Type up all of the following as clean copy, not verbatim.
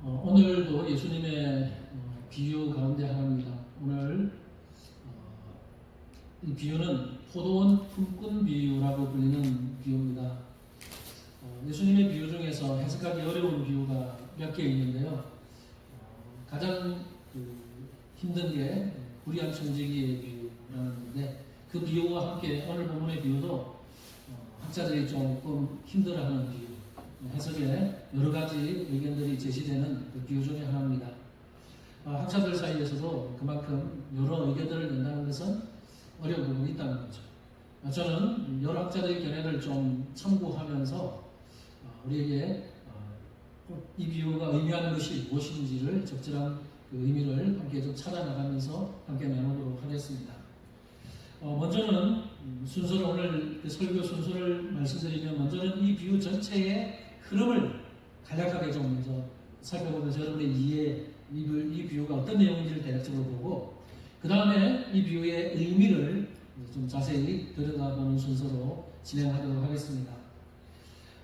오늘도 예수님의 비유 가운데 하나입니다. 오늘 이 비유는 포도원 품꾼 비유라고 불리는 비유입니다. 예수님의 비유 중에서 해석하기 어려운 비유가 몇 개 있는데요. 가장 힘든 게 불의한 청지기의 비유라는데, 그 비유와 함께 오늘 본문의 비유도 학자들이 조금 힘들어하는 비유, 해석에 여러 가지 의견들이 제시되는 그 비유 중에 하나입니다. 학자들 사이에서도 그만큼 여러 의견들을 낸다는 것은 어려운 부분이 있다는 거죠. 저는 여러 학자들의 견해를 좀 참고하면서 우리에게 이 비유가 의미하는 것이 무엇인지를 적절한 그 의미를 함께 좀 찾아나가면서 함께 나누도록 하겠습니다. 먼저는 순서를 오늘 설교 순서를 말씀드리면, 먼저는 이 비유 전체의 흐름을 간략하게 좀 먼저 살펴보면서 여러분의 이해, 이 비유가 어떤 내용인지를 대략적으로 보고, 그 다음에 이 비유의 의미를 좀 자세히 들여다보는 순서로 진행하도록 하겠습니다.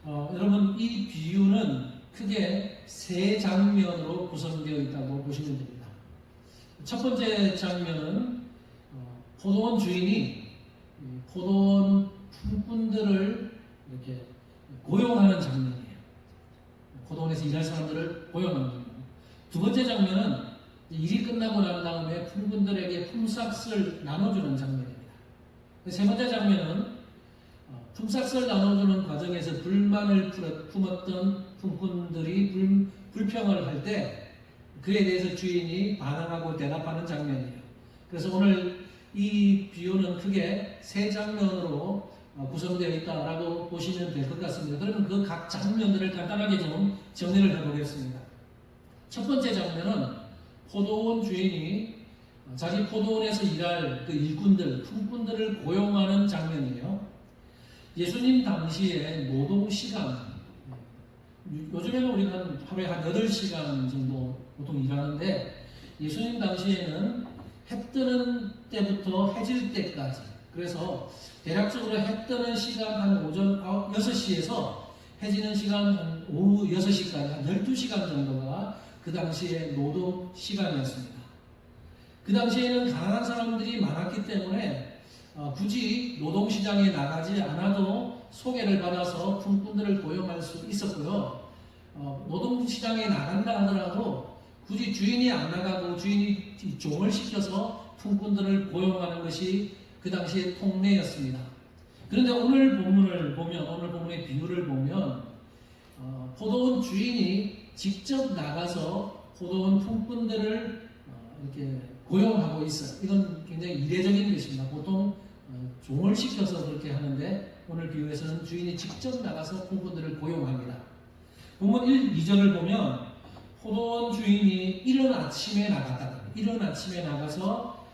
여러분, 이 비유는 크게 세 장면으로 구성되어 있다고 보시면 됩니다. 첫 번째 장면은 포도원 주인이 포도원 품꾼들을 이렇게 고용하는 장면이에요. 포도원에서 일할 사람들을 고용하는 장면. 두 번째 장면은 일이 끝나고 난 다음에 품꾼들에게 품삯을 나눠주는 장면입니다. 세 번째 장면은 품삯을 나눠주는 과정에서 불만을 품었던 품꾼들이 불평을 할 때 그에 대해서 주인이 반항하고 대답하는 장면이에요. 그래서 오늘 이 비유는 크게 세 장면으로 구성되어 있다라고 보시면 될 것 같습니다. 그러면 그 각 장면들을 간단하게 좀 정리를 해보겠습니다. 첫 번째 장면은 포도원 주인이 자기 포도원에서 일할 그 일꾼들, 품꾼들을 고용하는 장면이에요. 예수님 당시에 노동시간, 요즘에는 우리가 하루에 한 8시간 정도 보통 일하는데, 예수님 당시에는 해 뜨는 때부터 해질 때까지, 그래서 대략적으로 해 뜨는 시간 한 오전 6시에서 해지는 시간 한 오후 6시까지 한 12시간 정도가 그 당시에 노동 시간이었습니다. 그 당시에는 가난한 사람들이 많았기 때문에 굳이 노동시장에 나가지 않아도 소개를 받아서 품꾼들을 고용할 수 있었고요. 노동시장에 나간다 하더라도 굳이 주인이 안 나가고 주인이 종을 시켜서 품꾼들을 고용하는 것이 그 당시의 통례였습니다. 그런데 오늘 본문의 비유를 보면 포도원 주인이 직접 나가서 포도원 품꾼들을 이렇게 고용하고 있어요. 이건 굉장히 이례적인 것입니다. 보통 종을 시켜서 그렇게 하는데, 오늘 비유에서는 주인이 직접 나가서 품꾼들을 고용합니다. 본문 1, 2절을 보면 포도원 주인이 이른 아침에 나갔다. 이른 아침에 나가서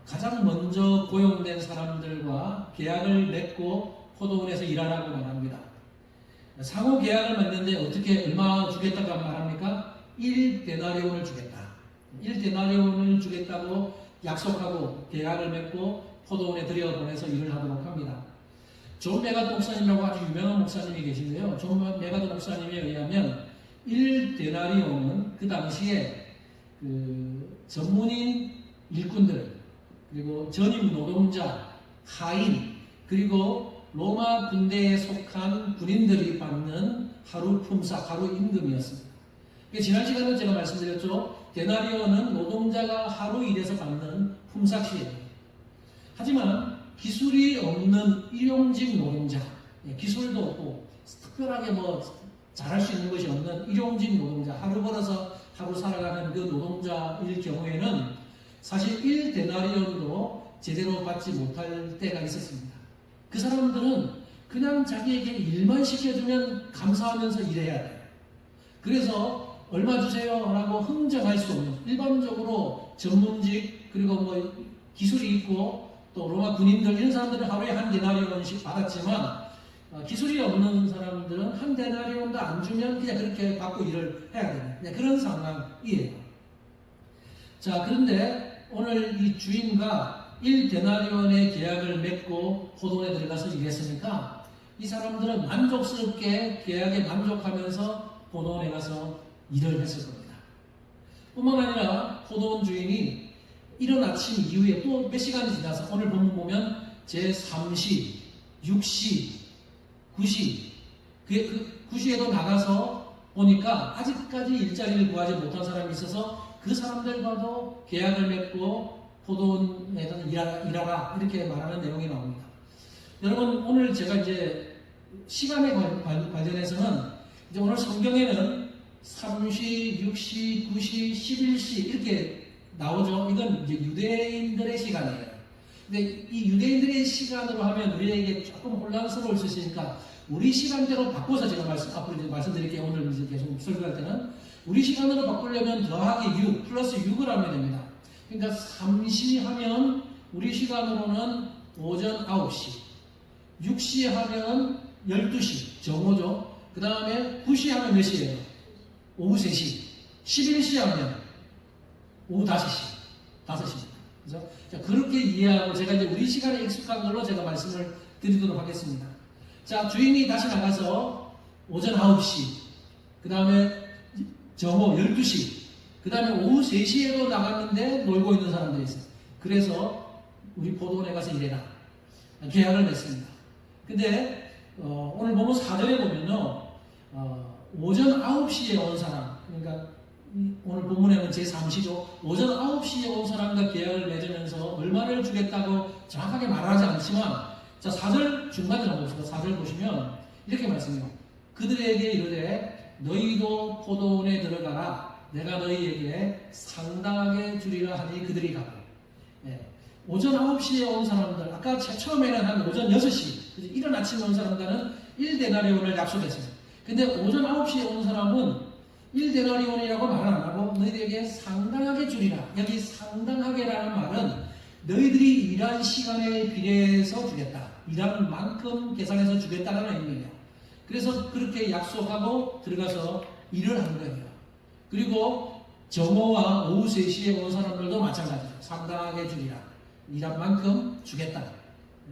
가장 먼저 고용된 사람들과 계약을 맺고 포도원에서 일하라고 말합니다. 상호 계약을 맺는데 어떻게 얼마 주겠다고 말합니까? 1데나리온을 주겠다. 1데나리온을 주겠다고 약속하고 계약을 맺고 포도원에 들여보내서 일을 하도록 합니다. 존 메가드 목사님이라고 아주 유명한 목사님이 계신데요. 존 메가드 목사님에 의하면 1데나리온은 그 당시에 그 전문인 일꾼들, 그리고 전임 노동자, 하인, 그리고 로마 군대에 속한 군인들이 받는 하루 품삯, 하루 임금이었습니다. 지난 시간에 제가 말씀드렸죠. 데나리온은 노동자가 하루 일해서 받는 품삯이에요. 하지만 기술이 없는 일용직 노동자, 기술도 없고 특별하게 잘할 수 있는 것이 없는 일용직 노동자, 하루 벌어서 하루 살아가는 그 노동자일 경우에는 사실 1데나리온도 제대로 받지 못할 때가 있었습니다. 그 사람들은 그냥 자기에게 일만 시켜주면 감사하면서 일해야 돼요. 그래서 얼마 주세요 라고 흥정할 수 없는, 일반적으로 전문직, 그리고 기술이 있고 또 로마 군인들, 이런 사람들은 하루에 한 데나리온씩 받았지만 기술이 없는 사람들은 한 데나리온도 안 주면 그냥 그렇게 받고 일을 해야 되는 그런 상황이에요. 자, 그런데 오늘 이 주인과 1데나리온의 계약을 맺고 포도원에 들어가서 일했으니까 이 사람들은 만족스럽게 계약에 만족하면서 포도원에 가서 일을 했을 겁니다. 뿐만 아니라 포도원 주인이 이른 아침 이후에 또 몇 시간이 지나서 오늘 본문 보면 제3시, 6시, 9시, 그 9시에도 나가서 보니까 아직까지 일자리를 구하지 못한 사람이 있어서 그 사람들과도 계약을 맺고 포도원에서 일하라 이렇게 말하는 내용이 나옵니다. 여러분 오늘 제가 이제 시간에 관련해서는 이제 오늘 성경에는 3시, 6시, 9시, 11시 이렇게 나오죠. 이건 이제 유대인들의 시간이에요. 근데 이 유대인들의 시간으로 하면 우리에게 조금 혼란스러울 수 있으니까 우리 시간대로 바꿔서 제가 앞으로 이제 말씀드릴게요. 오늘 이제 계속 설교할 때는 우리 시간으로 바꾸려면 더하기 6 플러스 6을 하면 됩니다. 그러니까 3시 하면 우리 시간으로는 오전 9시, 6시 하면 12시, 정오죠. 그 다음에 9시 하면 몇 시예요? 오후 3시. 11시 하면 오후 5시. 5시입니다. 그죠? 자, 그렇게 이해하고 제가 이제 우리 시간에 익숙한 걸로 제가 말씀을 드리도록 하겠습니다. 자, 주인이 다시 나가서 오전 9시, 그 다음에 정오 12시, 그 다음에 오후 3시에도 나갔는데 놀고 있는 사람들이 있어요. 그래서 우리 포도원에 가서 일해라. 계약을 맺습니다. 근데 오늘 보면 4절에 보면요. 오전 9시에 온 사람, 그러니까 오늘 본문에는 제3시죠. 오전 9시에 온 사람과 계약을 맺으면서 얼마를 주겠다고 정확하게 말하지 않지만 자 4절 중간에 한번 봅시다. 4절 보시면 이렇게 말씀해요. 그들에게 이르되 너희도 포도원에 들어가라. 내가 너희에게 상당하게 주리라 하니 그들이 가고. 네. 오전 9시에 온 사람들, 아까 처음에는 한 오전 6시, 이른 아침에 온 사람들은 1데나리온을 약속했어요. 근데 오전 9시에 온 사람은 1데나리온이라고 말은 안 하고 너희들에게 상당하게 주리라. 여기 상당하게라는 말은 너희들이 일한 시간에 비례해서 주겠다. 일한 만큼 계산해서 주겠다는 의미예요. 그래서 그렇게 약속하고 들어가서 일을 한 거예요. 그리고 정오와 오후 3시에 온 사람들도 마찬가지예요. 상당하게 주리라. 일한 만큼 주겠다.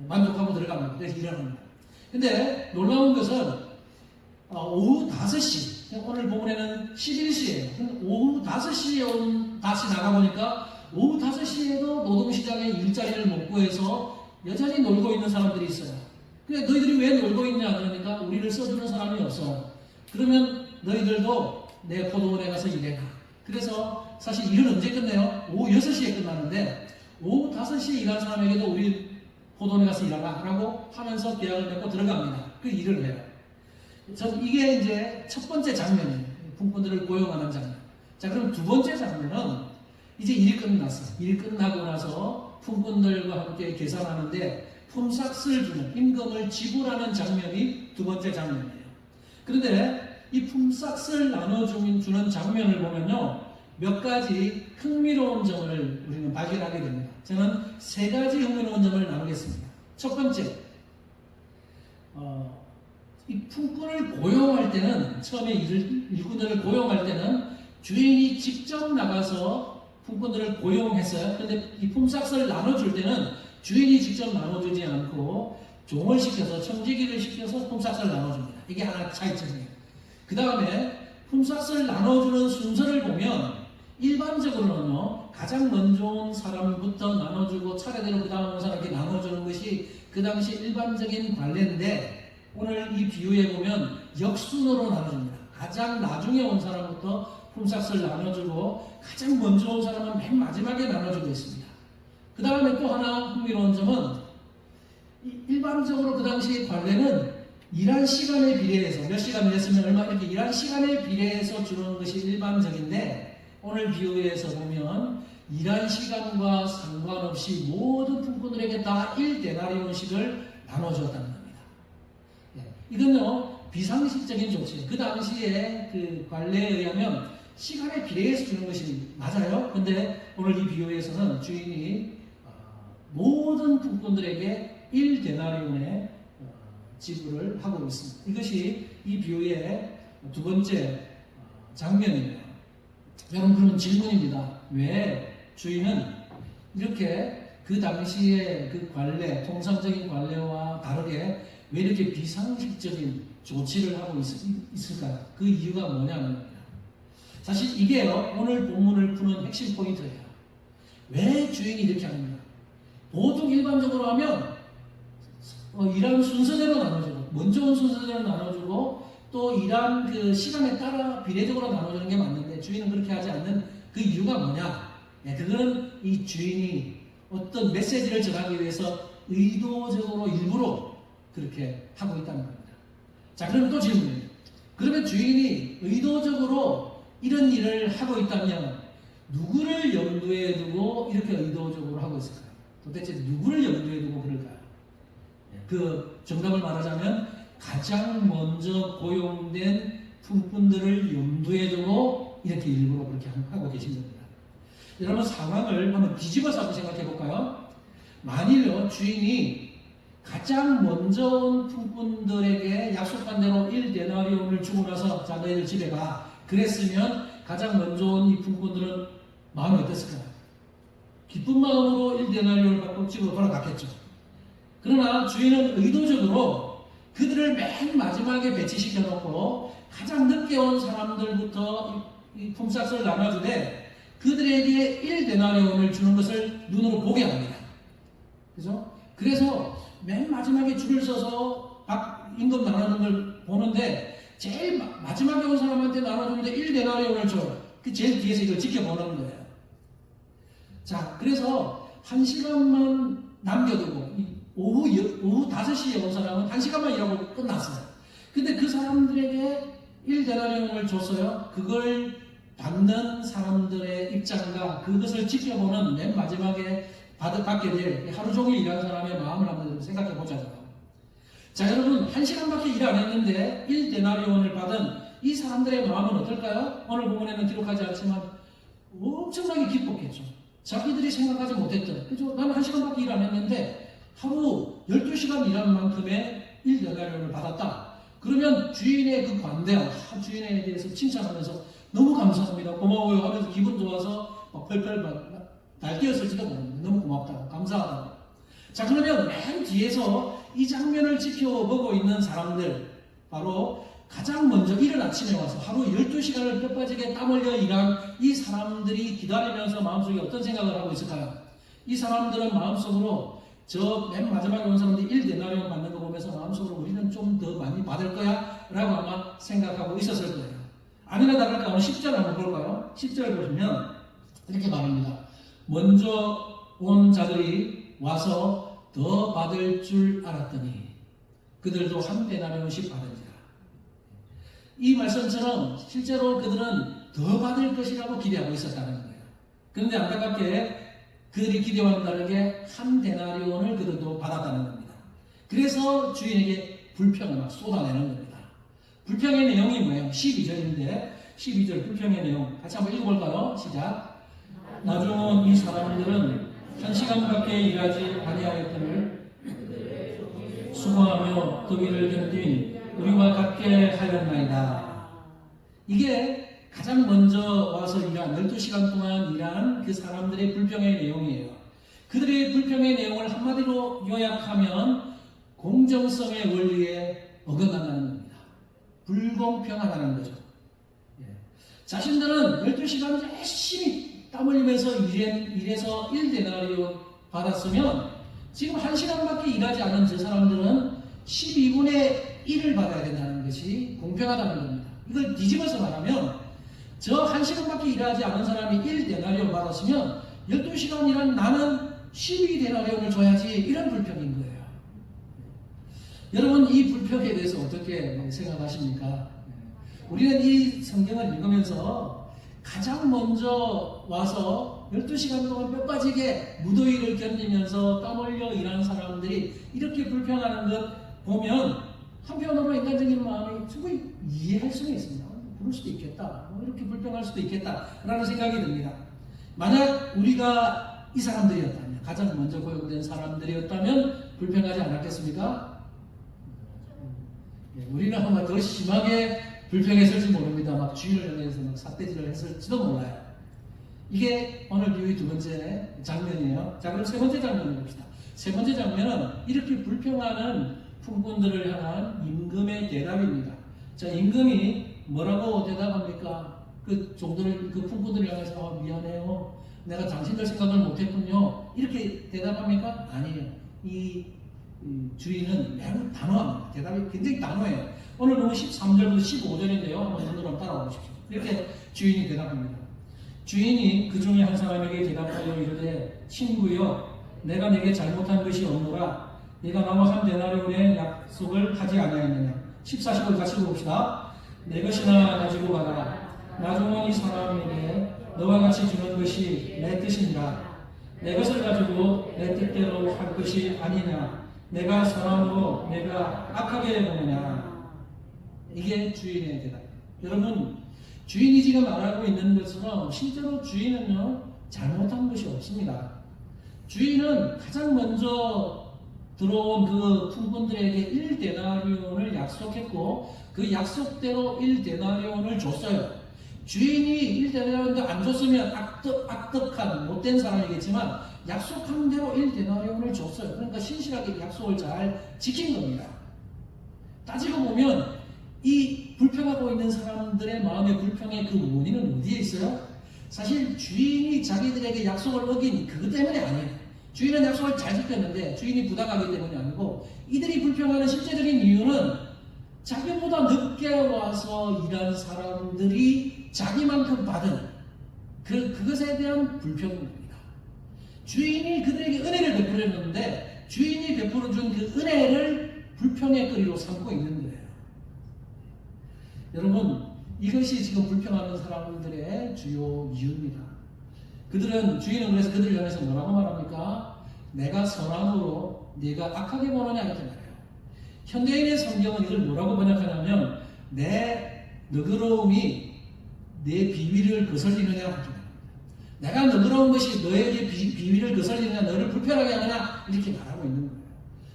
만족하고 들어갑니다. 그래서 일하는 거예요. 근데 놀라운 것은 오후 5시, 오늘 본문에는 11시예요. 오후 5시에 다시 나가보니까 오후 5시에도 노동시장에 일자리를 못 구해서 여전히 놀고 있는 사람들이 있어요. 근데 너희들이 왜 놀고 있냐 그러니까 우리를 써주는 사람이 없어. 그러면 너희들도 내 포도원에 가서 일해라. 그래서 사실 일은 언제 끝내요? 오후 6시에 끝나는데 오후 5시에 일하는 사람에게도 우리 포도원에 가서 일하라 라고 하면서 계약을 맺고 들어갑니다. 그 일을 해요. 이게 이제 첫 번째 장면이에요. 품꾼들을 고용하는 장면. 자, 그럼 두 번째 장면은 이제 일이 끝났어. 일이 끝나고 나서 품꾼들과 함께 계산하는데 품삯을 주는, 임금을 지불하는 장면이 두 번째 장면이에요. 그런데 이 품삯을 나눠주는 장면을 보면요. 몇 가지 흥미로운 점을 우리는 발견하게 됩니다. 저는 세 가지 흥미로운 점을 나누겠습니다. 첫 번째, 이 품꾼을 고용할 때는, 처음에 일꾼들을 고용할 때는 주인이 직접 나가서 품꾼들을 고용했어요. 근데 이 품삯을 나눠줄 때는 주인이 직접 나눠주지 않고 종을 시켜서, 청지기를 시켜서 품삯을 나눠줍니다. 이게 하나 차이점이에요. 그 다음에 품삯을 나눠주는 순서를 보면 일반적으로는요, 가장 먼저 온 사람부터 나눠주고 차례대로 그 다음 온 사람에게 나눠주는 것이 그 당시 일반적인 관례인데 오늘 이 비유에 보면 역순으로 나눠줍니다. 가장 나중에 온 사람부터 품삯을 나눠주고 가장 먼저 온 사람은 맨 마지막에 나눠주고 있습니다. 그 다음에 또 하나 흥미로운 점은 일반적으로 그 당시의 관례는 일한 시간에 비례해서 몇 시간 일했으면 얼마 이렇게 일한 시간에 비례해서 주는 것이 일반적인데 오늘 비유에서 보면 일한 시간과 상관없이 모든 품꾼들에게 다 1데나리온씩을 나눠주었다는 겁니다. 이건요 비상식적인 조치. 그 당시에 그 관례에 의하면 시간에 비례해서 주는 것이 맞아요. 근데 오늘 이 비유에서는 주인이 모든 품꾼들에게 1데나리온의 지불을 하고 있습니다. 이것이 이 비유의 두 번째 장면이에요. 여러분, 그러면 질문입니다. 왜 주인은 이렇게 그 당시의 그 관례, 통상적인 관례와 다르게 왜 이렇게 비상식적인 조치를 하고 있을까요? 그 이유가 뭐냐는 겁니다. 사실 이게요, 오늘 본문을 푸는 핵심 포인트예요. 왜 주인이 이렇게 합니까? 보통 일반적으로 하면 일하는 순서대로 나눠주고, 먼저 온 순서대로 나눠주고, 또 일한 그 시간에 따라 비례적으로 나눠주는 게 맞는데, 주인은 그렇게 하지 않는 그 이유가 뭐냐? 그거는 이 주인이 어떤 메시지를 전하기 위해서 의도적으로 일부러 그렇게 하고 있다는 겁니다. 자, 그럼 또 질문이에요. 그러면 주인이 의도적으로 이런 일을 하고 있다면 누구를 염두에 두고 이렇게 의도적으로 하고 있을까요? 도대체 누구를 염두에 두고 그럴까요? 그 정답을 말하자면 가장 먼저 고용된 품꾼들을 염두에 두고 이렇게 일부러 그렇게 하고 계신 겁니다. 여러분, 상황을 한번 뒤집어서 한번 생각해 볼까요? 만일요, 주인이 가장 먼저 온 품꾼들에게 약속한 대로 1데나리온을 주고 나서 자, 너희들 집에 가, 그랬으면 가장 먼저 온 이 품꾼들은 마음이 어땠을까요? 기쁜 마음으로 1데나리온을 받고 집으로 돌아갔겠죠. 그러나 주인은 의도적으로 그들을 맨 마지막에 배치시켜 놓고 가장 늦게 온 사람들부터 이 품삯을 나눠주되 그들에게 1데나리온을 주는 것을 눈으로 보게 합니다. 그죠? 그래서 맨 마지막에 줄을 서서 임금 나누는 걸 보는데 제일 마지막에 온 사람한테 나눠주는데 1데나리온을 줘요. 그 제일 뒤에서 이걸 지켜보는 거예요. 자, 그래서 1시간만 남겨두고 오후 5시에 온 사람은 1시간만 일하고 끝났어요. 근데 그 사람들에게 1데나리온을 줬어요. 그걸 받는 사람들의 입장과 그것을 지켜보는 맨 마지막에 받게 될 하루 종일 일하는 사람의 마음을 한번 생각해 보자고요. 자, 여러분, 1시간밖에 일 안 했는데 1데나리온을 받은 이 사람들의 마음은 어떨까요? 오늘 본문에는 기록하지 않지만 엄청나게 기뻤겠죠. 자기들이 생각하지 못했던, 그죠? 나는 1시간밖에 일 안 했는데 하루 12시간 일한 만큼의 1데나리온을 받았다. 그러면 주인의 그 관대함, 주인에 대해서 칭찬하면서 너무 감사합니다, 고마워요 하면서 기분 좋아서 막 펄펄 날뛰었을지도 모릅니다. 너무 고맙다고, 감사하다고. 자, 그러면 맨 뒤에서 이 장면을 지켜보고 있는 사람들, 바로 가장 먼저 이른 아침에 와서 하루 12시간을 뼈 빠지게 땀 흘려 일한 이 사람들이 기다리면서 마음속에 어떤 생각을 하고 있을까요? 이 사람들은 마음속으로 저 맨 마지막에 온 사람들이 1데나리온 받는 거 보면서 마음속으로 우리는 좀 더 많이 받을 거야 라고 아마 생각하고 있었을 거예요. 아니나 다를까 오늘 10절 한번 볼까요? 10절 보시면 이렇게 말합니다. 먼저 온 자들이 와서 더 받을 줄 알았더니 그들도 한 데나리온씩 받은지라. 이 말씀처럼 실제로 그들은 더 받을 것이라고 기대하고 있었다는 거예요. 그런데 안타깝게 그들이 기대와는 다르게 한 데나리온을 그들도 받았다는 겁니다. 그래서 주인에게 불평을 막 쏟아내는 겁니다. 불평의 내용이 뭐예요? 12절인데 12절 불평의 내용 같이 한번 읽어볼까요? 시작. 나중은 이 사람들은 1시간밖에 일하지 아니하였거늘 수고하며 더위를 견딘 우리와 같게 하였나이다. 이게 가장 먼저 와서 일한 12시간 동안 일한 그 사람들의 불평의 내용이에요. 그들의 불평의 내용을 한마디로 요약하면 공정성의 원리에 어긋난다는 겁니다. 불공평하다는 거죠. 자신들은 12시간 열심히 땀 흘리면서 일해서 1데나리온 받았으면 지금 1시간밖에 일하지 않은 저 사람들은 12분의 1을 받아야 된다는 것이 공평하다는 겁니다. 이걸 뒤집어서 말하면 저 1시간밖에 일하지 않은 사람이 1데나리온 받았으면 12시간 일한 나는 12데나리온을 줘야지, 이런 불평인 거예요. 여러분, 이 불평에 대해서 어떻게 생각하십니까? 우리는 이 성경을 읽으면서 가장 먼저 와서 12시간 동안 뼈 빠지게 무더위를 견디면서 땀 흘려 일하는 사람들이 이렇게 불평하는 것 보면 한편으로 인간적인 마음이 충분히 이해할 수가 있습니다. 그럴 수도 있겠다, 이렇게 불평할 수도 있겠다 라는 생각이 듭니다. 만약 우리가 이 사람들이었다면, 가장 먼저 고용된 사람들이었다면 불평하지 않았겠습니까? 우리는 아마 더 심하게 불평했을지 모릅니다. 막 주인을 향해서 막 삿대질을 했을지도 몰라요. 이게 오늘 비유의 두 번째 장면이에요. 자, 그럼 세 번째 장면을 봅시다. 세 번째 장면은 이렇게 불평하는 품꾼들을 향한 임금의 대답입니다. 자, 임금이 뭐라고 대답합니까? 그 종들을, 그 품꾼들을 향해서 미안해요. 내가 당신들 생각을 못했군요. 이렇게 대답합니까? 아니에요. 이 주인은 매우 단호합니다. 대답이 굉장히 단호해요. 오늘 보면 13절부터 15절인데요. 한번 눈으로 따라오십시오. 이렇게 주인이 대답합니다. 주인이 그 중에 한 사람에게 대답하여 이르되 친구여 내가 내게 잘못한 것이 없노라. 네가 나와 한 데나리온의 약속을 하지 아니하였느냐. 14, 15절 같이 봅시다. 내 것이나 가지고 가라. 나중은 이 사람에게 너와 같이 주는 것이 내 뜻이니라. 내 것을 가지고 내 뜻대로 할 것이 아니냐. 내가 선함으로 내가 악하게 보느냐. 이게 주인의 대답. 여러분, 주인이 지금 말하고 있는 것처럼 실제로 주인은요 잘못한 것이 없습니다. 주인은 가장 먼저 들어온 그 품꾼들에게 1데나리온을 약속했고 그 약속대로 1데나리온을 줬어요. 주인이 1데나리온도 안 줬으면 악덕한 못된 사람이겠지만 약속한 대로 1데나리온을 줬어요. 그러니까 신실하게 약속을 잘 지킨 겁니다. 따지고 보면 이 불평하고 있는 사람들의 마음의 불평의 그 원인은 어디에 있어요? 사실 주인이 자기들에게 약속을 어긴 그것 때문에 아니에요. 주인은 약속을 잘 지켰는데 주인이 부당하기 때문이 아니고 이들이 불평하는 실제적인 이유는 자기보다 늦게 와서 일한 사람들이 자기만큼 받은 그것에 대한 불평입니다. 주인이 그들에게 은혜를 베풀었는데 주인이 베풀어 준 그 은혜를 불평의 거리로 삼고 있는 거예요. 여러분, 이것이 지금 불평하는 사람들의 주요 이유입니다. 그들은, 주인은 그래서 그들을 향해서 뭐라고 말합니까? 내가 선함으로 네가 악하게 보느냐 이렇게 말해요. 현대인의 성경은 이걸 뭐라고 번역하냐면 내 너그러움이 내 비위를 거슬리느냐 이렇게 말합니다. 내가 너그러운 것이 너에게 비위를 거슬리느냐, 너를 불편하게 하느냐 이렇게 말하고 있는 거예요.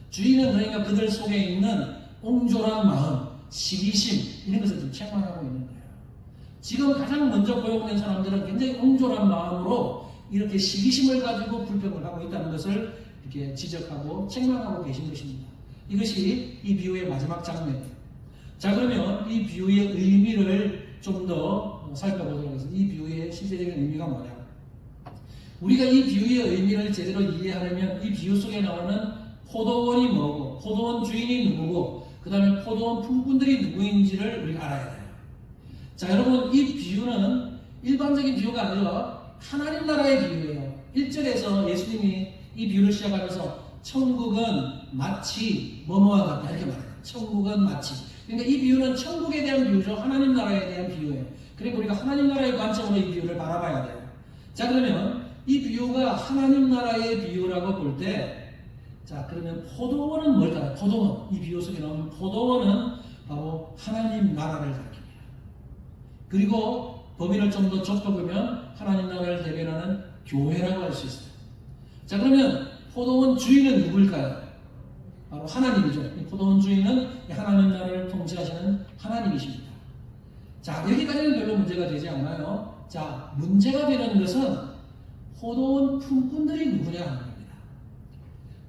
주인은 그러니까 그들 속에 있는 옹졸한 마음, 시기심 이런 것을 좀 책망하고 있는 거예요. 지금 가장 먼저 고용된 사람들은 굉장히 옹졸한 마음으로 이렇게 시기심을 가지고 불평을 하고 있다는 것을 이렇게 지적하고 책망하고 계신 것입니다. 이것이 이 비유의 마지막 장면이에요. 자, 그러면 이 비유의 의미를 좀 더 살펴보도록 하겠습니다. 이 비유의 실제적인 의미가 뭐냐? 우리가 이 비유의 의미를 제대로 이해하려면 이 비유 속에 나오는 포도원이 뭐고, 포도원 주인이 누구고, 그 다음에 포도원 품꾼들이 누구인지를 우리가 알아야 돼요. 자, 여러분, 이 비유는 일반적인 비유가 아니라 하나님 나라의 비유예요. 1절에서 예수님이 이 비유를 시작하면서 천국은 마치 뭐뭐와 같다 이렇게 말해요. 천국은 마치. 그러니까 이 비유는 천국에 대한 비유죠. 하나님 나라에 대한 비유예요. 그리고 우리가 하나님 나라의 관점으로 이 비유를 바라봐야 돼요. 자, 그러면 이 비유가 하나님 나라의 비유라고 볼 때, 자, 그러면 포도원은 뭘까요? 포도원. 이 비유 속에 나오는 포도원은 바로 하나님 나라를 가리킵니다. 그리고 범위를 좀 더 좁혀보면 하나님 나라를 대변하는 교회라고 할 수 있어요. 자, 그러면 포도원 주인은 누굴까요? 바로 하나님이죠. 이 포도원 주인은 하나님 나라를 통치하시는 하나님이십니다. 자, 여기까지는 별로 문제가 되지 않아요. 자, 문제가 되는 것은 포도원 품꾼들이 누구냐 하는 겁니다.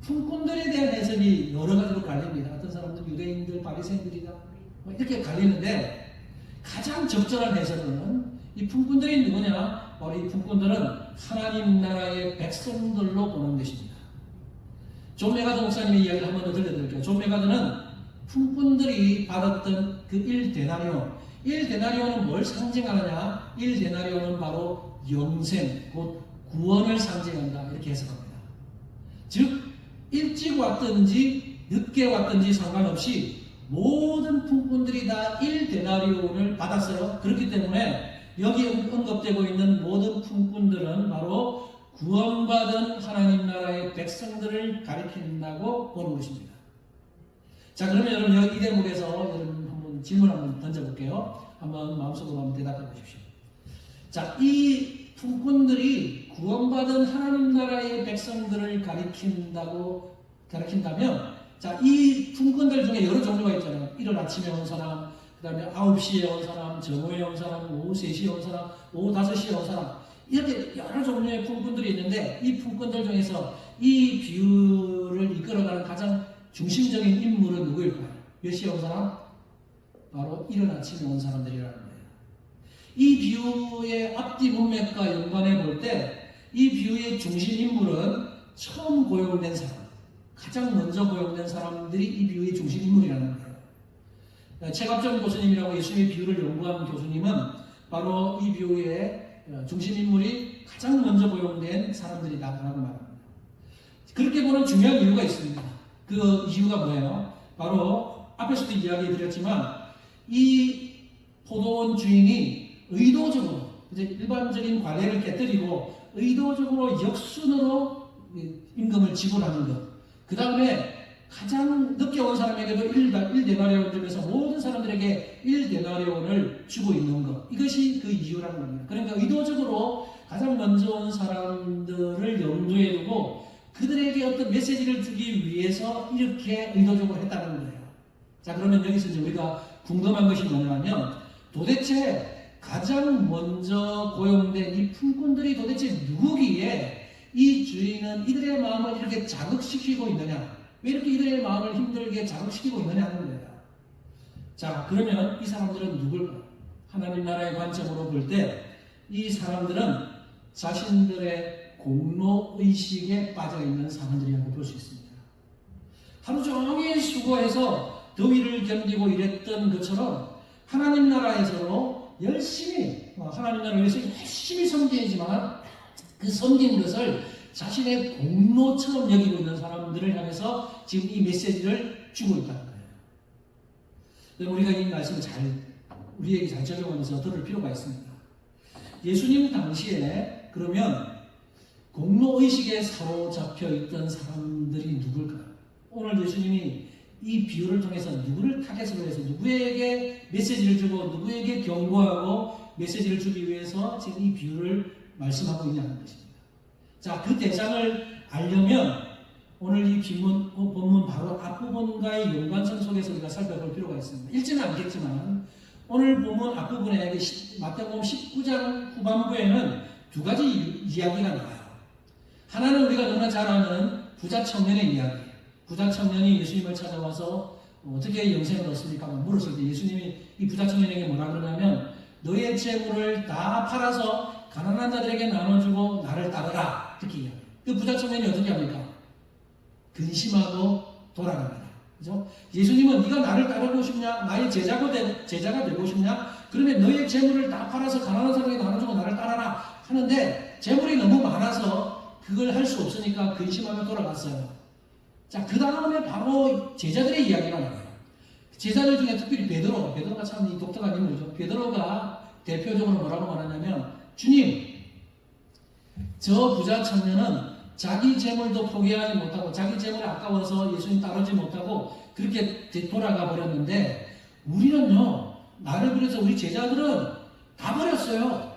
품꾼들에 대한 해석이 여러 가지로 갈립니다. 어떤 사람들은 유대인들, 바리새인들이다 이렇게 갈리는데 가장 적절한 해석은 이 품꾼들이 누구냐? 바로 이 품꾼들은 하나님 나라의 백성들로 보는 것입니다. 존 메가드 목사님의 이야기를 한 번 더 들려드릴게요. 존 메가드는 품꾼들이 받았던 그 1데나리온은 뭘 상징하느냐? 1데나리온은 바로 영생, 곧 구원을 상징한다 이렇게 해석합니다. 즉 일찍 왔든지 늦게 왔든지 상관없이 모든 품꾼들이 다 1데나리온을 받았어요. 그렇기 때문에 여기 언급되고 있는 모든 품꾼들은 바로 구원받은 하나님 나라의 백성들을 가리킨다고 보는 것입니다. 자, 그러면 여러분 여기 이 대목에서 여러분 한번 질문 한번 던져볼게요. 한번 마음속으로 한번 대답해 보십시오. 자, 이 품꾼들이 구원받은 하나님 나라의 백성들을 가리킨다면, 자, 이 품꾼들 중에 여러 종류가 있잖아요. 이른 아침에 온 사람, 그 다음에 9시에 온 사람, 정오에 온 사람, 오후 3시에 온 사람, 오후 5시에 온 사람, 이렇게 여러 종류의 품꾼들이 있는데 이 품꾼들 중에서 이 비유를 이끌어가는 가장 중심적인 인물은 누구일까요? 몇 시에 온 사람? 바로 이른 아침에 온 사람들이라는 거예요. 이 비유의 앞뒤 문맥과 연관해 볼 때 이 비유의 중심 인물은 처음 고용된 사람, 가장 먼저 고용된 사람들이 이 비유의 중심 인물이라는 거예요. 최갑정 교수님이라고 예수님의 비유를 연구한 교수님은 바로 이 비유의 중심 인물이 가장 먼저 고용된 사람들이다라고 말합니다. 그렇게 보는 중요한 이유가 있습니다. 그 이유가 뭐예요? 바로 앞에서도 이야기 드렸지만 이 포도원 주인이 의도적으로 일반적인 관례를 깨뜨리고 의도적으로 역순으로 임금을 지불하는 것. 그 다음에 가장 늦게 온 사람에게도 1데나리온 중에서 모든 사람들에게 1데나리온을 주고 있는 것. 이것이 그 이유라는 겁니다. 그러니까 의도적으로 가장 먼저 온 사람들을 염두에 두고 그들에게 어떤 메시지를 주기 위해서 이렇게 의도적으로 했다는 거예요. 자, 그러면 여기서 이제 우리가 궁금한 것이 뭐냐면 도대체 가장 먼저 고용된 이 품꾼들이 도대체 누구기에 이 주인은 이들의 마음을 이렇게 자극시키고 있느냐? 왜 이렇게 이들의 마음을 힘들게 자극시키고 있느냐 하는 거예요. 자, 그러면 이 사람들은 누굴까? 하나님 나라의 관점으로 볼 때 이 사람들은 자신들의 공로의식에 빠져있는 사람들이라고 볼 수 있습니다. 하루 종일 수고해서 더위를 견디고 일했던 것처럼 하나님 나라에서도 열심히 하나님 나라를 위해서 열심히 섬기지만 그 섬긴 것을 자신의 공로처럼 여기고 있는 사람들을 향해서 지금 이 메시지를 주고 있다는 거예요. 우리가 이 말씀을 우리에게 잘 적용하면서 들을 필요가 있습니다. 예수님 당시에 그러면 공로의식에 사로잡혀 있던 사람들이 누굴까요? 오늘 예수님이 이 비유를 통해서 누구를 타겟으로 해서 누구에게 메시지를 주고 누구에게 경고하고 메시지를 주기 위해서 지금 이 비유를 말씀하고 있냐는 것입니다. 자, 그 대상을 알려면 오늘 이 본문 바로 앞부분과의 연관성 속에서 우리가 살펴볼 필요가 있습니다. 읽지는 않겠지만 오늘 본문 앞부분에 마태복음 19장 후반부에는 두 가지 이야기가 나와요. 하나는 우리가 너무나 잘 아는 부자 청년의 이야기. 부자 청년이 예수님을 찾아와서 어떻게 영생을 얻습니까? 물었을 때 예수님이 이 부자 청년에게 뭐라 그러냐면 너의 재물을 다 팔아서 가난한 자들에게 나눠주고 나를 따르라. 이렇게 이야기해요. 그 부자 청년이 어떻게 합니까? 근심하고 돌아갑니다. 그죠? 예수님은 네가 나를 따르고 싶냐? 나의 제자가 되고 싶냐? 그러면 너의 재물을 다 팔아서 가난한 사람에게 나눠주고 나를 따라라 하는데 재물이 너무 많아서 그걸 할 수 없으니까 근심하며 돌아갔어요. 자, 그 다음에 바로 제자들의 이야기가 나와요. 제자들 중에 특별히 베드로가 참 이 독특한 인물이죠. 베드로가 대표적으로 뭐라고 말하냐면 주님, 저 부자 청년은 자기 재물도 포기하지 못하고 자기 재물이 아까워서 예수님 따르지 못하고 그렇게 돌아가 버렸는데 우리는요, 나를 비롯해서 우리 제자들은 다 버렸어요.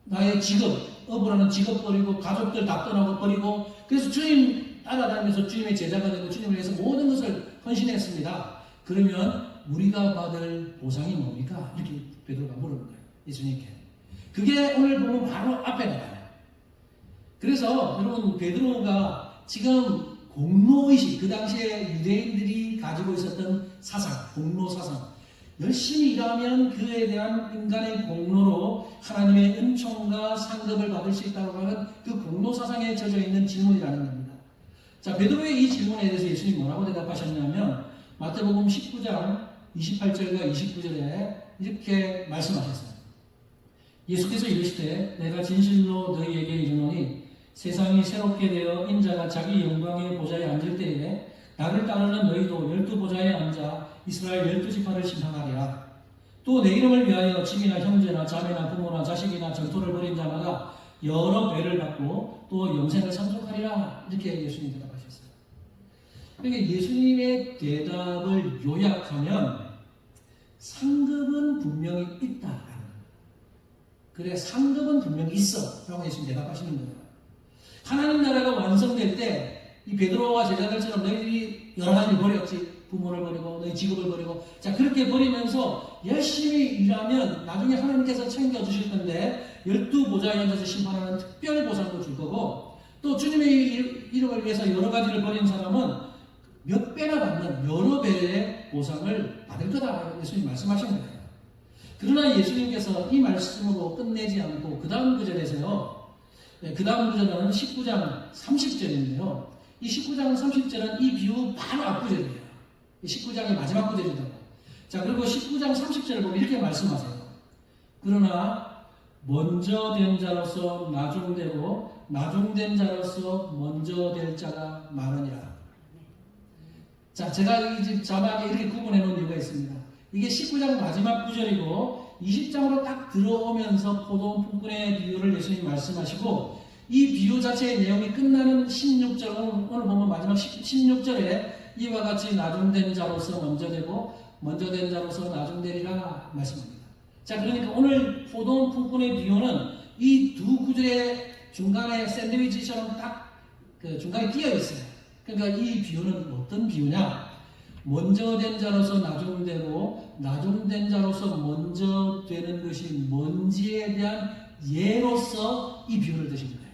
나의 직업, 어부라는 직업 버리고 가족들 다 떠나고 버리고 그래서 주님 따라다니면서 주님의 제자가 되고 주님을 위해서 모든 것을 헌신했습니다. 그러면 우리가 받을 보상이 뭡니까? 이렇게 베드로가 물은 거예요. 예수님께. 그게 오늘 보면 바로 앞에 나와요. 그래서 여러분 베드로가 지금 공로의식, 그 당시에 유대인들이 가지고 있었던 사상, 공로사상, 열심히 일하면 그에 대한 인간의 공로로 하나님의 은총과 상급을 받을 수 있다고 하는 그 공로사상에 젖어 있는 질문이라는 겁니다. 자, 베드로의 이 질문에 대해서 예수님이 뭐라고 대답하셨냐면 마태복음 19장 28절과 29절에 이렇게 말씀하셨어요. 예수께서 이르시되 내가 진실로 너희에게 이르노니 세상이 새롭게 되어 인자가 자기 영광의 보좌에 앉을 때에 나를 따르는 너희도 12보좌에 앉아 이스라엘 12지파를 심판하리라. 또 내 이름을 위하여 집이나 형제나 자매나 부모나 자식이나 전토를 벌인 자마다 여러 배를 받고 또 영생을 상속하리라. 이렇게 예수님이 대답하셨어요. 그러니까 예수님의 대답을 요약하면 상급은 분명히 있다. 그래, 상급은 분명히 있어. 라고 예수님이 대답하시는 거예요. 하나님 나라가 완성될 때 이 베드로와 제자들처럼 너희들이 여러 가지를 버렸지. 부모를 버리고 너희 직업을 버리고 자 그렇게 버리면서 열심히 일하면 나중에 하나님께서 챙겨주실 건데 12보좌에 앉아서 심판하는 특별 보상도 줄 거고 또 주님의 이름을 위해서 여러 가지를 버린 사람은 몇 배나 받는 여러 배의 보상을 받을 거다. 예수님 말씀하신 거예요. 그러나 예수님께서 이 말씀으로 끝내지 않고 그 다음 구절에서요. 그 다음 구절은 19장 30절인데요. 이 19장 30절은 이 비유 바로 앞구절이에요. 19장의 마지막 구절이라고. 자, 그리고 19장 30절을 보면 이렇게 말씀하세요. 그러나 먼저 된 자로서 나중되고 나중된 자로서 먼저 될 자가 많으니라. 자, 제가 이 자막에 이렇게 구분해 놓은 이유가 있습니다. 이게 19장 마지막 구절이고 20장으로 딱 들어오면서 포도원 품꾼의 비유를 예수님이 말씀하시고 이 비유 자체의 내용이 끝나는 16절, 오늘 보면 마지막 16절에 이와 같이 나중된 자로서 먼저 되고 먼저 된 자로서 나중되리라 말씀합니다. 자, 그러니까 오늘 포도원 품꾼의 비유는 이 두 구절의 중간에 샌드위치처럼 딱 그 중간에 끼어 있어요. 그러니까 이 비유는 어떤 비유냐? 먼저 된 자로서 나중되고 나중된 자로서 먼저 되는 것이 뭔지에 대한 예로서 이 비유를 드신 거예요.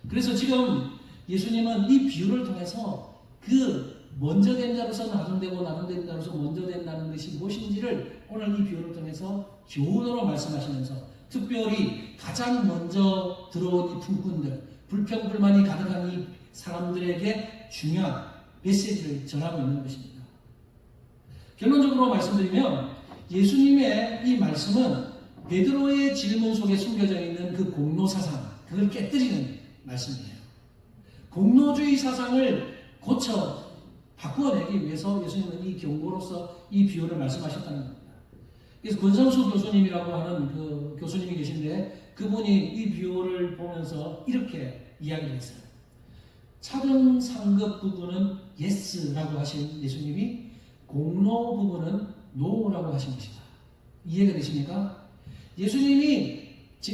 그래서 지금 예수님은 이 비유를 통해서 그 먼저 된 자로서 나중되고 나중된 자로서 먼저 된다는 것이 무엇인지를 오늘 이 비유를 통해서 교훈으로 말씀하시면서 특별히 가장 먼저 들어온 이 품꾼들, 불평불만이 가득한 이 사람들에게 중요한 메시지를 전하고 있는 것입니다. 결론적으로 말씀드리면 예수님의 이 말씀은 베드로의 질문 속에 숨겨져 있는 그 공로사상, 그걸 깨뜨리는 말씀이에요. 공로주의 사상을 고쳐 바꾸어내기 위해서 예수님은 이 경고로서 이 비유를 말씀하셨다는 겁니다. 그래서 권성수 교수님이라고 하는 그 교수님이 계신데 그분이 이 비유를 보면서 이렇게 이야기를 했어요. 차등 상급 부분은 yes라고 하신 예수님이 공로 부분은 no라고 하신 것이다. 이해가 되십니까? 예수님이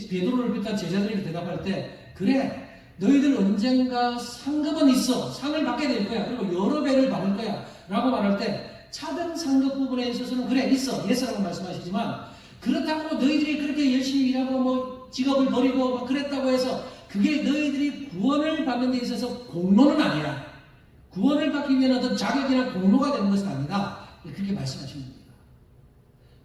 베드로를 비롯한 제자들에게 대답할 때 그래 너희들 언젠가 상급은 있어 상을 받게 될 거야 그리고 여러 배를 받을 거야 라고 말할 때 차등 상급 부분에 있어서는 그래 있어 예스라고 말씀하시지만 그렇다고 너희들이 그렇게 열심히 일하고 뭐 직업을 버리고 막 그랬다고 해서 그게 너희들이 구원을 받는 데 있어서 공로는 아니야. 구원을 받기 위한 어떤 자격이나 공로가 되는 것은 아니다. 그렇게 말씀하시는 겁니다.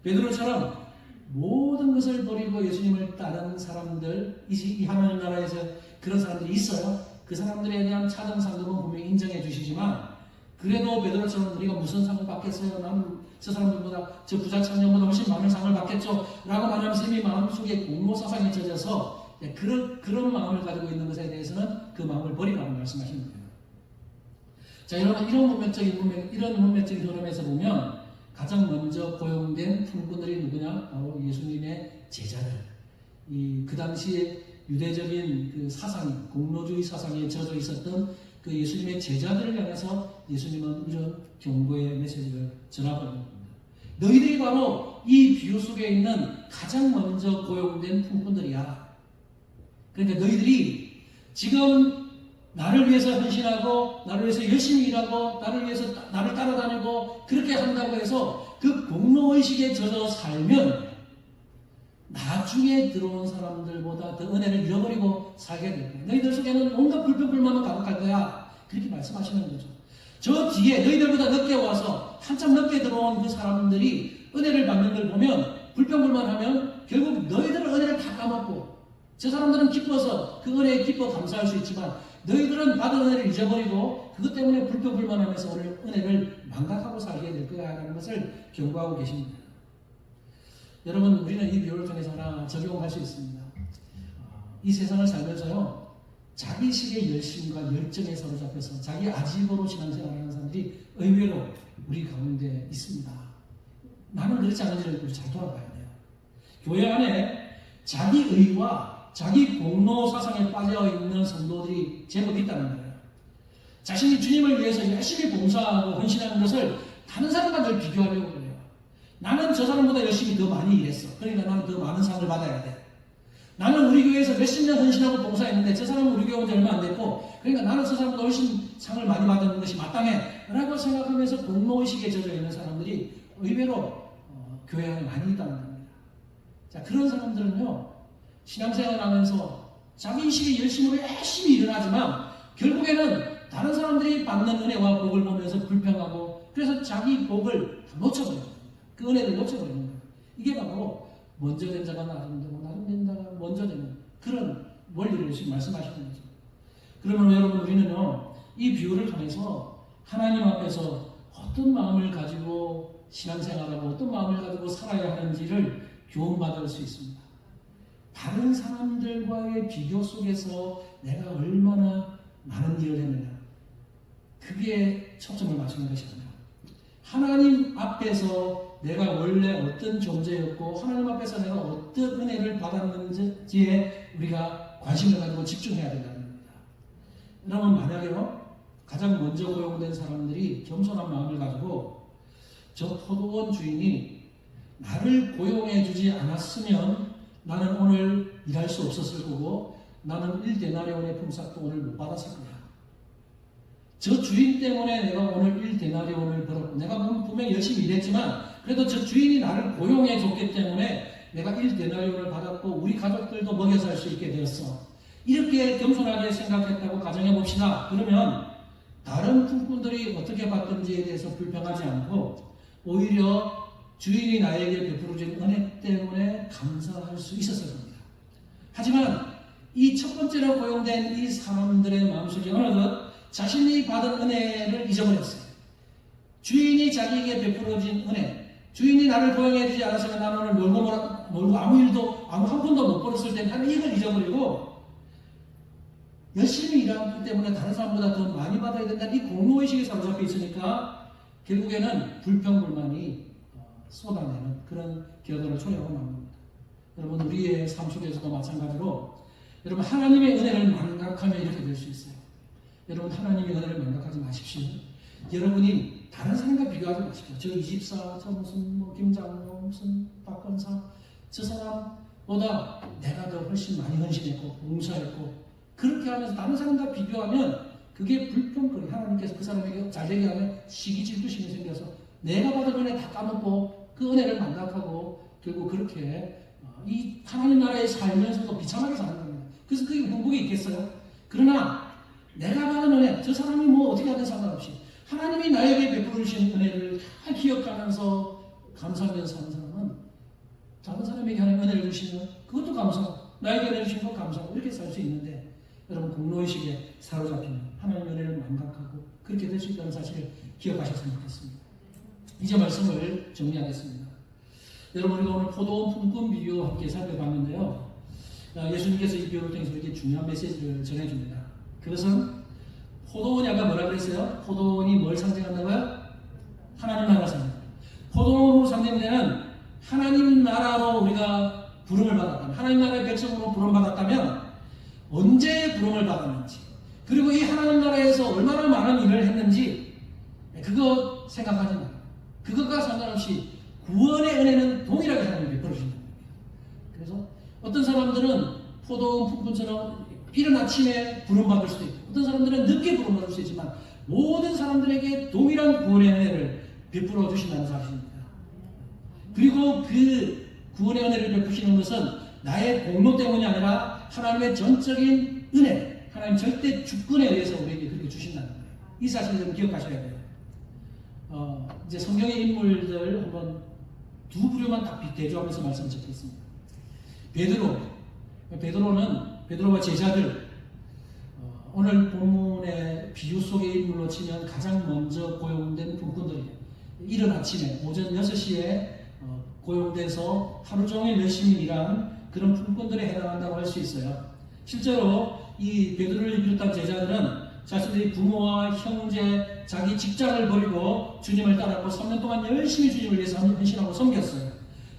베드로처럼 모든 것을 버리고 예수님을 따르는 사람들, 이 하나님 나라에서 그런 사람들이 있어요. 그 사람들에 대한 차등 상급은 분명히 인정해 주시지만 그래도 베드로처럼 우리가 무슨 상을 받겠어요? 나는 저 사람들보다 저 부자 청년보다 훨씬 많은 상을 받겠죠? 라고 말하면서 이미 마음속에 공로 사상에 젖어서 그런 마음을 가지고 있는 것에 대해서는 그 마음을 버리라고 말씀하시는 거예요. 자, 여러분 이런 문맥적인 흐름에서 보면 가장 먼저 고용된 품꾼들이 누구냐? 바로 예수님의 제자들. 그 당시에 유대적인 그 사상이 공로주의 사상에 젖어 있었던 그 예수님의 제자들을 향해서 예수님은 이런 경고의 메시지를 전하고 있는 겁니다. 너희들이 바로 이 비유 속에 있는 가장 먼저 고용된 품꾼들이야. 그러니까 너희들이 지금 나를 위해서 헌신하고 나를 위해서 열심히 일하고 나를 위해서 나를 따라다니고 그렇게 한다고 해서 그 공로의식에 젖어 살면 나중에 들어온 사람들보다 더 은혜를 잃어버리고 살게 될 거야. 너희들 속에는 온갖 불평불만만 가득할 거야. 그렇게 말씀하시는 거죠. 저 뒤에 너희들보다 늦게 와서 한참 늦게 들어온 그 사람들이 은혜를 받는 걸 보면 불평불만하면 결국 너희들은 은혜를 다 까먹고 저 사람들은 기뻐서 그 은혜에 기뻐 감사할 수 있지만 너희들은 받은 은혜를 잊어버리고 그것 때문에 불평불만하면서 오늘 은혜를 망각하고 살게 될 거야 라는 것을 경고하고 계십니다. 여러분 우리는 이 비유를 통해서 하나 적용할 수 있습니다. 이 세상을 살면서요 자기식의 열심과 열정에 사로잡혀서 자기 아집으로 신앙생활을 하는 사람들이 의외로 우리 가운데 있습니다. 나는 그렇지 않은지를 우리 잘 돌아봐야 돼요. 교회 안에 자기 의와 자기 공로 사상에 빠져있는 성도들이 제법 있다는 거예요. 자신이 주님을 위해서 열심히 봉사하고 헌신하는 것을 다른 사람과 늘 비교하려고 그래요. 나는 저 사람보다 열심히 더 많이 일했어. 그러니까 나는 더 많은 상을 받아야 돼. 나는 우리 교회에서 몇십 년 헌신하고 봉사했는데 저 사람은 우리 교회 온 지 얼마 안 됐고 그러니까 나는 저 사람보다 훨씬 상을 많이 받는 것이 마땅해 라고 생각하면서 공로의식에 젖어 있는 사람들이 의외로 교회 안에 많이 있다는 겁니다. 자, 그런 사람들은요 신앙생활 하면서 자기 의식에 열심히 일을 하지만 결국에는 다른 사람들이 받는 은혜와 복을 보면서 불평하고 그래서 자기 복을 놓쳐버려요. 그 은혜를 놓쳐버리는 거예요. 이게 바로 먼저 된 자가 나중 되고 나중 된 자가 먼저 되는 그런 원리를 지금 말씀하시는 거죠. 그러면 여러분 우리는요 이 비유를 통해서 하나님 앞에서 어떤 마음을 가지고 신앙생활하고 어떤 마음을 가지고 살아야 하는지를 교훈받을 수 있습니다. 다른 사람들과의 비교 속에서 내가 얼마나 많은 일을 했느냐 그게 초점을 맞추는 것입니다. 하나님 앞에서 내가 원래 어떤 존재였고 하나님 앞에서 내가 어떤 은혜를 받았는지에 우리가 관심을 가지고 집중해야 된다는 겁니다. 여러분 만약에요 가장 먼저 고용된 사람들이 겸손한 마음을 가지고 저 포도원 주인이 나를 고용해 주지 않았으면 나는 오늘 일할 수 없었을 거고 나는 1데나리온의 품삯도 오늘 못 받았을 거야. 저 주인 때문에 내가 오늘 1데나리온을 벌었고 내가 분명히 열심히 일했지만 그래도 저 주인이 나를 고용해 줬기 때문에 내가 1데나리온을 받았고 우리 가족들도 먹여 살 수 있게 되었어. 이렇게 겸손하게 생각했다고 가정해 봅시다. 그러면 다른 품꾼들이 어떻게 받든지에 대해서 불평하지 않고 오히려 주인이 나에게 베풀어준 은혜 때문에 감사할 수 있었을 겁니다. 하지만 이 첫 번째로 고용된 이 사람들의 마음속에 어느덧 자신이 받은 은혜를 잊어버렸어요. 주인이 자기에게 베풀어진 은혜, 주인이 나를 고용해 주지 않았으면 나는 오늘 놀고 아무 일도 한 푼도 못 벌었을 텐데 하는 이걸 잊어버리고 열심히 일하기 때문에 다른 사람보다 더 많이 받아야 된다는 이 공로의식에 사로잡혀 있으니까 결국에는 불평불만이 쏟아내는 그런 결과를 초래하고 맙니다. 여러분 우리의 삶 속에서도 마찬가지로 여러분 하나님의 은혜를 망각하면 이렇게 될 수 있어요. 여러분 하나님의 은혜를 망각하지 마십시오. 여러분이 다른 사람과 비교하지 마십시오. 저 이집사, 저 무슨 김장로, 무슨 박건사 저 사람보다 내가 더 훨씬 많이 헌신했고 봉사했고 그렇게 하면서 다른 사람과 비교하면 그게 불평거리 하나님께서 그 사람에게 잘되게 하면 시기 질투심이 생겨서 내가 받은 은혜 다 까먹고 그 은혜를 망각하고 결국 그렇게 이 하나님 나라에 살면서도 비참하게 사는 겁니다. 그래서 그게 행복이 있겠어요? 그러나 내가 받은 은혜 저 사람이 뭐 어떻게 하든 상관없이 하나님이 나에게 베풀어 주신 은혜를 다 기억하면서 감사하면서 사는 사람은 다른 사람에게 하나님 은혜를 주시면 그것도 감사하고 나에게 은혜를 주신 것 감사하고 이렇게 살 수 있는데 여러분 공로의식에 사로잡히면 하나님의 은혜를 망각하고 그렇게 될 수 있다는 사실을 기억하셨으면 좋겠습니다. 이제 말씀을 정리하겠습니다. 여러분 우리가 오늘 포도원 품꾼 비유와 함께 살펴봤는데요. 예수님께서 이 비유를 통해서 이렇게 중요한 메시지를 전해줍니다. 그것은 포도원이 아까 뭐라 그랬어요? 포도원이 뭘 상징한다고요? 하나님 나라 상징. 포도원으로 상징되는 하나님 나라로 우리가 부름을 받았다면 하나님 나라의 백성으로 부름받았다면 언제 부름을 받았는지 그리고 이 하나님 나라에서 얼마나 많은 일을 했는지 그거 생각하지 마요. 그것과 상관없이 구원의 은혜는 동일하게 하나님이 베풀어주신다. 그래서 어떤 사람들은 포도원 품꾼처럼 이른 아침에 부름받을 수도 있고 어떤 사람들은 늦게 부름받을 수 있지만 모든 사람들에게 동일한 구원의 은혜를 베풀어 주신다는 사실입니다. 그리고 그 구원의 은혜를 베푸시는 것은 나의 공로 때문이 아니라 하나님의 전적인 은혜, 하나님 절대 주권에 의해서 우리에게 그렇게 주신다는 거예요. 이 사실을 좀 기억하셔야 돼요. 이제 성경의 인물들 한번 두 부류만 딱 대조하면서 말씀을 적겠습니다. 베드로와 제자들, 오늘 본문의 비유 속의 인물로 치면 가장 먼저 고용된 품꾼들이에요. 이른 아침에 오전 6시에 고용돼서 하루 종일 열심히 일한 그런 품꾼들에 해당한다고 할 수 있어요. 실제로 이 베드로를 비롯한 제자들은 자신들이 부모와 형제, 자기 직장을 버리고 주님을 따랐고 3년 동안 열심히 주님을 위해서 헌신하고 섬겼어요.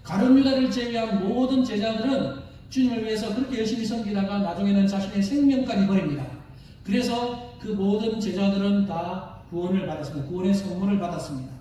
가룟 유다를 제외한 모든 제자들은 주님을 위해서 그렇게 열심히 섬기다가 나중에는 자신의 생명까지 버립니다. 그래서 그 모든 제자들은 다 구원을 받았습니다. 구원의 선물을 받았습니다.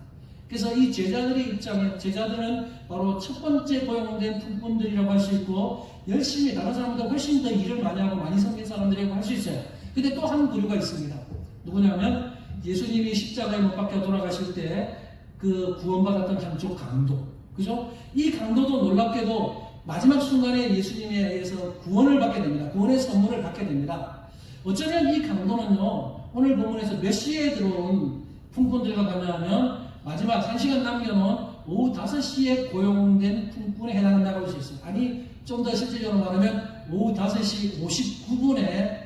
그래서 이 제자들의 입장에 제자들은 바로 첫 번째 고용된 품꾼들이라고 할 수 있고 열심히 다른 사람보다 훨씬 더 일을 많이 하고 많이 섬긴 사람들이라고 할 수 있어요. 근데 또 한 부류가 있습니다. 누구냐면 예수님이 십자가에 못 박혀 돌아가실 때 그 구원받았던 한쪽 강도. 그죠? 이 강도도 놀랍게도 마지막 순간에 예수님에 의해서 구원을 받게 됩니다. 구원의 선물을 받게 됩니다. 어쩌면 이 강도는요, 오늘 본문에서 몇 시에 들어온 품꾼들과 같냐면 마지막 1시간 남겨놓은 오후 5시에 고용된 품꾼에 해당한다고 할 수 있어요. 아니, 좀 더 실질적으로 말하면 오후 5시 59분에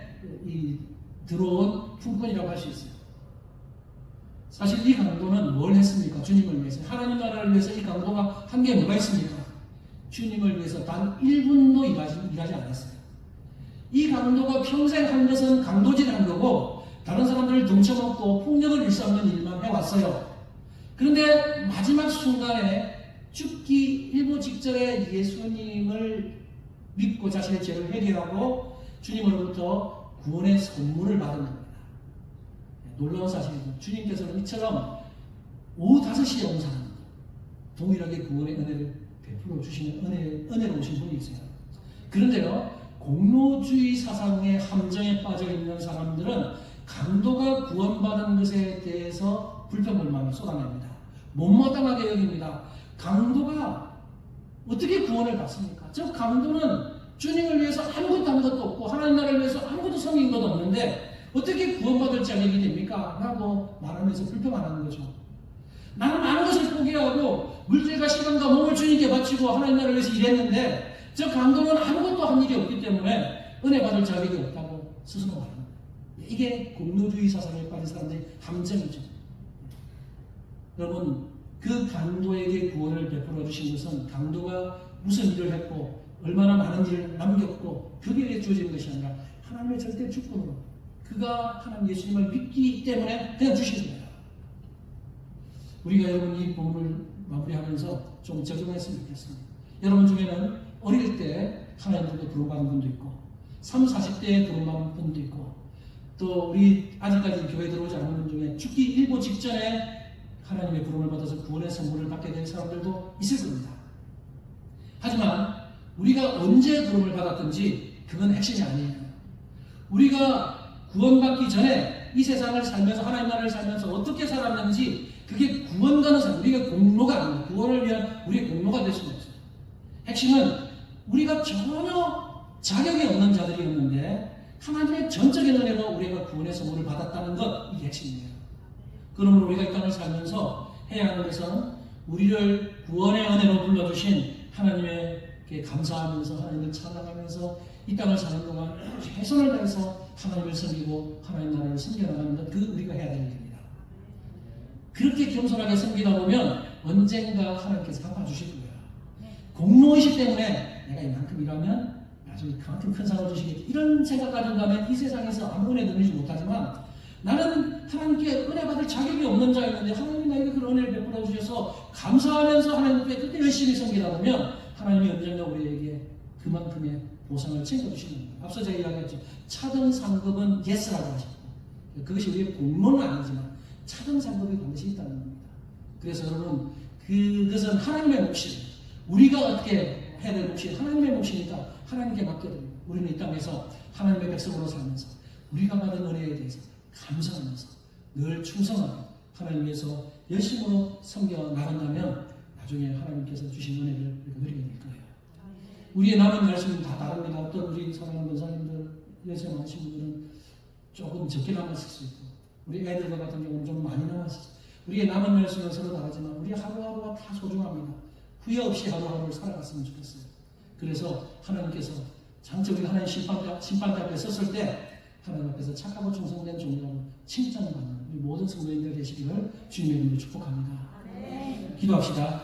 들어온 품꾼이라고 할 수 있어요. 사실 이 강도는 뭘 했습니까? 주님을 위해서. 하나님 나라를 위해서 이 강도가 한 게 뭐가 있습니까? 주님을 위해서 단 1분도 일하지 않았어요. 이 강도가 평생 한 것은 강도질한 거고 다른 사람들을 등쳐먹고 폭력을 일삼는 일만 해왔어요. 그런데 마지막 순간에 죽기 일보 직전에 예수님을 믿고 자신의 죄를 회개하고 주님으로부터 구원의 선물을 받은 겁니다. 놀라운 사실이죠. 주님께서는 이처럼 오후 5시에 온 사람 동일하게 구원의 은혜를 베풀어 주시는 은혜로우신 분이 있어요. 그런데요, 공로주의 사상의 함정에 빠져 있는 사람들은 강도가 구원받은 것에 대해서 불평불만을 쏟아냅니다. 못마땅하게 여깁니다. 강도가 어떻게 구원을 받습니까? 저 강도는 주님을 위해서 아무것도 한 것도 없고 하나님 나라를 위해서 아무것도 섬긴 것도 없는데 어떻게 구원받을 자격이 됩니까? 라고 말하면서 불평하는 거죠. 나는 많은 것을 포기하고 물질과 시간과 몸을 주님께 바치고 하나님 나라를 위해서 일했는데 저 강도는 아무것도 한 일이 없기 때문에 은혜 받을 자격이 없다고 스스로 말합니다. 이게 공로주의 사상에 빠진 사람들의 함정이죠. 여러분, 그 강도에게 구원을 베풀어 주신 것은 강도가 무슨 일을 했고 얼마나 많은 일을 남겼고 그게 왜 주어진 것이 아니라 하나님의 절대 주권으로 그가 하나님 예수님을 믿기 때문에 그냥 주신 거예요. 우리가 여러분 이 본문을 마무리하면서 좀 적용했으면 좋겠습니다. 여러분 중에는 어릴 때 하나님께로 부름받은 분도 있고 30, 40대에 부름받은 분도 있고 또 우리 아직까지 교회에 들어오지 않은 분 중에 죽기 일보 직전에 하나님의 부름을 받아서 구원의 선물을 받게 된 사람들도 있을 겁니다. 하지만 우리가 언제 부름을 받았든지 그건 핵심이 아니에요. 우리가 구원받기 전에 이 세상을 살면서 하나님 나라를 살면서 어떻게 살았는지 그게 구원가는 삶, 우리가 공로가 아닙니다. 구원을 위한 우리의 공로가 될 수는 없어요. 핵심은 우리가 전혀 자격이 없는 자들이었는데 하나님의 전적인 은혜로 우리가 구원의 선물을 받았다는 것, 이게 핵심이에요. 그러므로 우리가 이 땅을 살면서 해야 하는 것은 우리를 구원의 은혜로 불러주신 하나님께 감사하면서 하나님을 찬양하면서 이 땅을 사는 동안 최선을 다해서 하나님을 섬기고 하나님 나라를 섬겨나가는 것, 그 우리가 해야 되는 일입니다. 그렇게 겸손하게 섬기다 보면 언젠가 하나님께서 갚아주실 거예요. 공로의식 때문에 내가 이만큼 일하면 나중에 그만큼 큰 상을 주시겠지, 이런 생각 가진다면 이 세상에서 아무 은혜도 누리지 못하지만 나는 하나님께 은혜 받을 자격이 없는 자였는데 하나님이 나에게 그런 은혜를 베풀어 주셔서 감사하면서 하나님께 그때 열심히 섬기다 보면 하나님이 언젠가 우리에게 그만큼의 보상을 챙겨주시는 겁니다. 앞서 제가 이야기했죠. 차등 상급은 예스라고 하셨고 그것이 우리의 공로는 아니지만 차등 상급이 반드시 있다는 겁니다. 그래서 여러분, 그것은 하나님의 몫이에요. 우리가 어떻게 해야 될 몫이 하나님의 몫이니까 하나님께 맡겨드립니다. 우리는 이 땅에서 하나님의 백성으로 살면서 우리가 받은 은혜에 대해서 감사하면서 늘 충성하고 하나님 위해서 열심으로 섬겨 나간다면 나중에 하나님께서 주신 은혜를 누리게 될 거예요. 우리의 남은 말씀은 다 다릅니다. 어떤 우리 사랑하는 권사님들, 연세 많으신 분들은 조금 적게 남았을 수 있고 우리 애들과 같은 경우는 좀 많이 남았을 수 있고 우리의 남은 말씀은 서로 다르지만 우리 하루하루가 다 소중합니다. 후회 없이 하루하루를 살아갔으면 좋겠어요. 그래서 하나님께서 장차 우리가 하나님 심판대 앞에 섰을 때 하나님 앞에서 착하고 충성된 종이라고 칭찬받는 우리 모든 성도님들 되시기를 주님의 이름으로 축복합니다. 기도합시다.